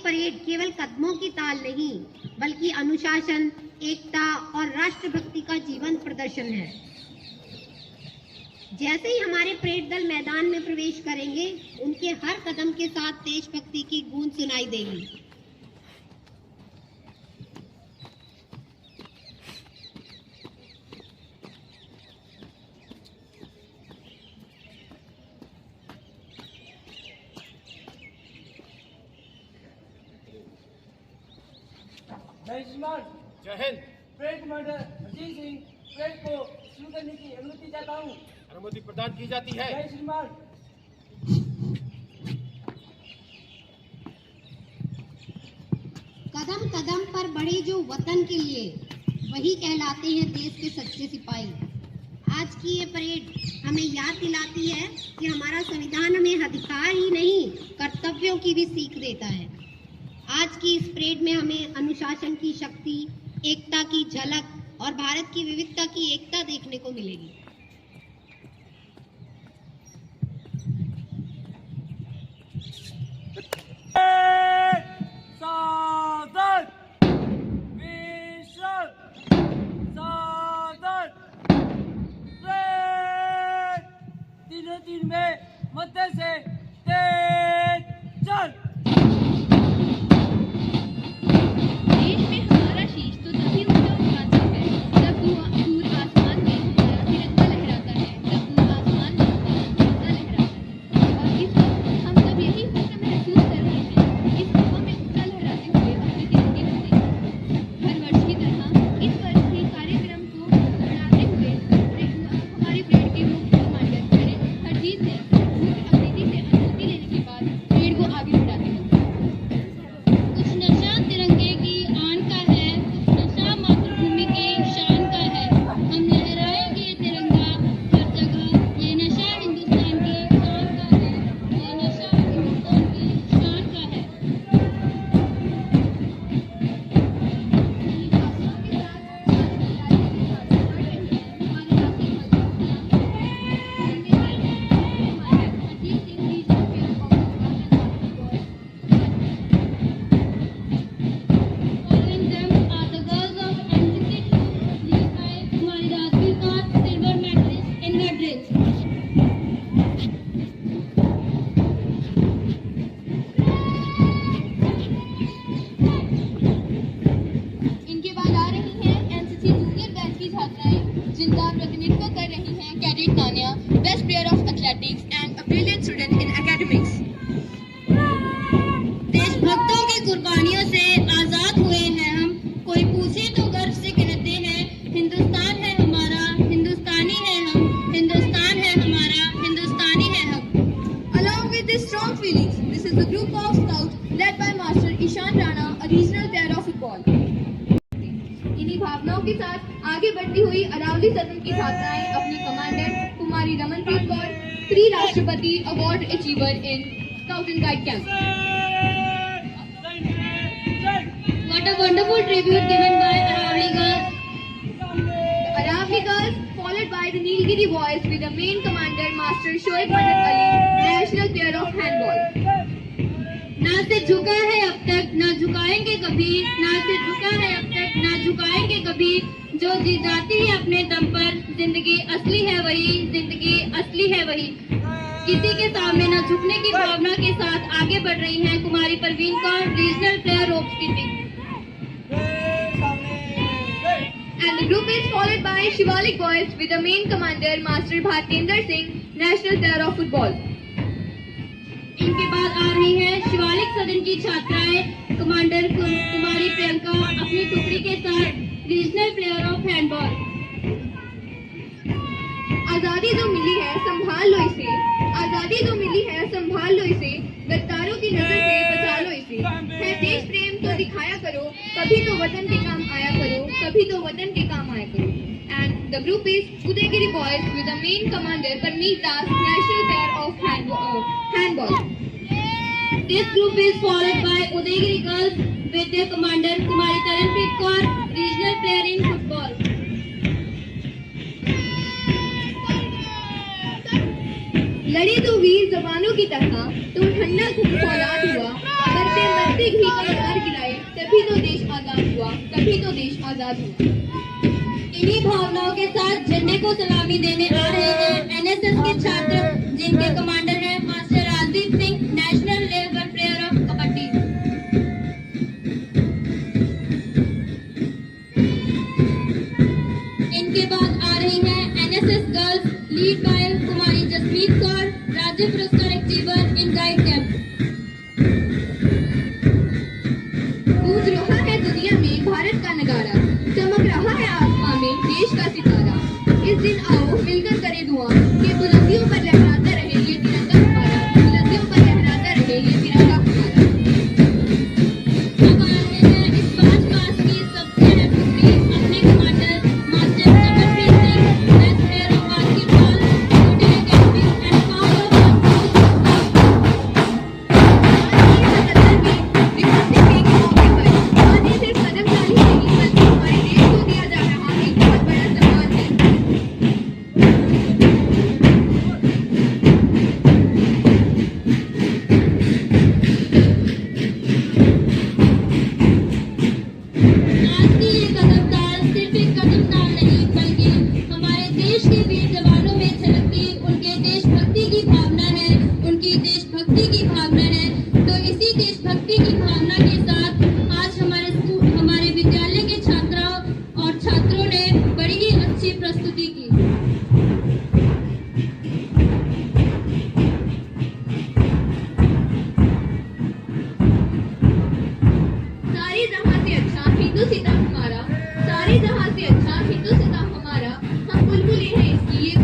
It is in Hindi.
परेड केवल कदमों की ताल नहीं, बल्कि अनुशासन, एकता और राष्ट्रभक्ति का जीवंत प्रदर्शन है। जैसे ही हमारे परेड दल मैदान में प्रवेश करेंगे, उनके हर कदम के साथ देशभक्ति की गूंज सुनाई देगी। जय Hind. Parade commander Ajit Singh, parade को शुरू करने की अनुमति चाहता हूँ। अनुमति प्रदान की जाती है। जय श्रीमान। कदम कदम पर बढ़े जो वतन के लिए, वही कहलाते हैं देश के सच्चे सिपाही। आज की ये परेड हमें याद दिलाती है कि हमारा संविधान हमें अधिकार ही नहीं, कर्तव्यों की भी सीख देता है। आज की इस परेड में हमें अनुशासन की शक्ति, एकता की झलक और भारत की विविधता की एकता देखने को मिलेगी। सावधान, विश्राम, सावधान, परेड। तीनों तीन में मध्य से तेज चल। देश में हमारा शीश तो तभी ऊंचा उठाता है जब दूर आसमान में हमारा तिरंगा लहराता है, जब दूर आसमान में हमारा झंडा लहराता है। और इस वक्त हम सब यही खुशी महसूस कर रहे हैं, इस हवा में ऊंचा लहराते हुए अपने तिरंगे को देख। हर वर्ष की तरह इस वर्ष भी कार्यक्रम को दोहराते हुए हमारे परेड के मुख्य कमांडर जनरल हरजीत ने मुख्य अतिथि से अनुमति लेने के बाद परेड को आगे बढ़ाते हैं। कुछ नशा तिरंगे की आन का है, कुछ नशा मातृभूमि की शान का है। हम लहराएंगे तिरंगा हर जगह, ये नशा हिंदुस्तान की शान का है, ये नशा हिंदुस्तान की शान का है। Following them are the girls of NCC Troop, led by Kumari Rajveer Kaur, silver medalist in the drills. इनके बाद आ रही हैं एनसीसी जूनियर बैच की छात्राएं, जिनका प्रतिनिधित्व कर रही हैं cadet Tania, best player of athletics and a brilliant student in academics. देशभक्तों की कुर्बानियों से आजाद हुए हैं हम, कोई पूछे तो गर्व से कहते हैं, हिंदुस्तान है हमारा, हिंदुस्तानी है हम, हिंदुस्तान है हमारा, हिंदुस्तानी है हम। Along with this strong feelings, this is the group of scouts led by Master Ishan Rana, a regional player of football. इन्हीं भावनाओं के साथ आगे बढ़ती हुई अरावली सदन की छात्राएं अपनी कमांडर कुमारी रमनप्रीत कौर, त्रि-राष्ट्रपति award achiever in scout and guide camp. What a wonderful tribute given by Aravali girls. The Aravali girls, followed by the Nilgiri boys with the main commander Master Shoaib Madad Ali, national player of handball. ना से झुका है अब तक, ना झुकाएंगे कभी, ना से झुका है अब तक, ना झुकाएंगे कभी। जो जी जाती है अपने दम पर, जिंदगी असली है वही, जिंदगी असली है वही। किसी के सामने न झुकने की भावना के साथ आगे बढ़ रही हैं Kumari Parveen Kaur, regional player rope skipping. And the group is followed by Shivalik boys with the main commander Master Bhartendra Singh, national player of football. इनके बाद आ रही है शिवालिक सदन की छात्राएं, कमांडर कुमारी प्रियंका अपनी टुकड़ी के साथ, रीजनल प्लेयर ऑफ हैंडबॉल। आजादी जो मिली है संभाल लो इसे, आजादी जो मिली है संभाल लो इसे, गद्दारों की नजर से बचा लो इसे। है देश प्रेम तो दिखाया करो, कभी तो वतन के काम आया करो, कभी तो वतन के काम आया करो। And the group is Udaygiri boys with the main commander Parneet Das, national player of handball. This group is followed by Udaygiri girls with their commander Kumari Taranpreet Kaur, regional player in football. लड़ी तो वीर जवानों की तरह, तुम ठंडा खून फौलाद हुआ, मरते मरते घी का कटार गिराए, तभी तो देश आजाद हुआ, तभी तो देश आजाद हुआ। इन्हीं भावनाओं के साथ झंडे को सलामी देने आ रहे हैं एनएसएस के छात्र, जिनके कमांडर हैं master Rajdeep Singh, national level player of kabaddi. इनके बाद आ रही हैं एनएसएस गर्ल्स, लीड बाय कुमारी जसमीत कौर, राज्य पुरस्कार अचीवर इन गाइड कैंप। गूंज रहा है दुनिया में भारत का नगारा, चमक रहा है आसमां में देश का सितारा। इस दिन आओ मिलकर करें दुआ कि बुलंदियों पर लहराता रहे ये तिरंगा हमारा, बुलंदियों पर लहराता रहे ये तिरंगा हमारा। अब आते हैं इस 5 पास की सबसे अहम टुकड़ी, अपने commander master Samarpreet Singh, best player of basketball, shooting academy and founder आने से कदमताली नहीं बल्कि हमारे देश को दिया जा रहा एक बहुत बड़ा सम्मान है। आज की ये कदमताल सिर्फ एक कदमताल नहीं, बल्कि हमारे देश के वीर जवानों में झलकती उनके देशभक्ति की भावना है, उनकी देशभक्ति की भावना है। तो इसी देशभक्ति की भावना के साथ आज हमारे विद्यालय के छात्राओं और छात्रों ने बड़ी ही अच्छी प्रस्तुति की। सारे जहां से अच्छा हिंदुस्तान हमारा, सारे जहां से अच्छा हिंदुस्तान हमारा। हम बुलबुलें हैं इसकी ये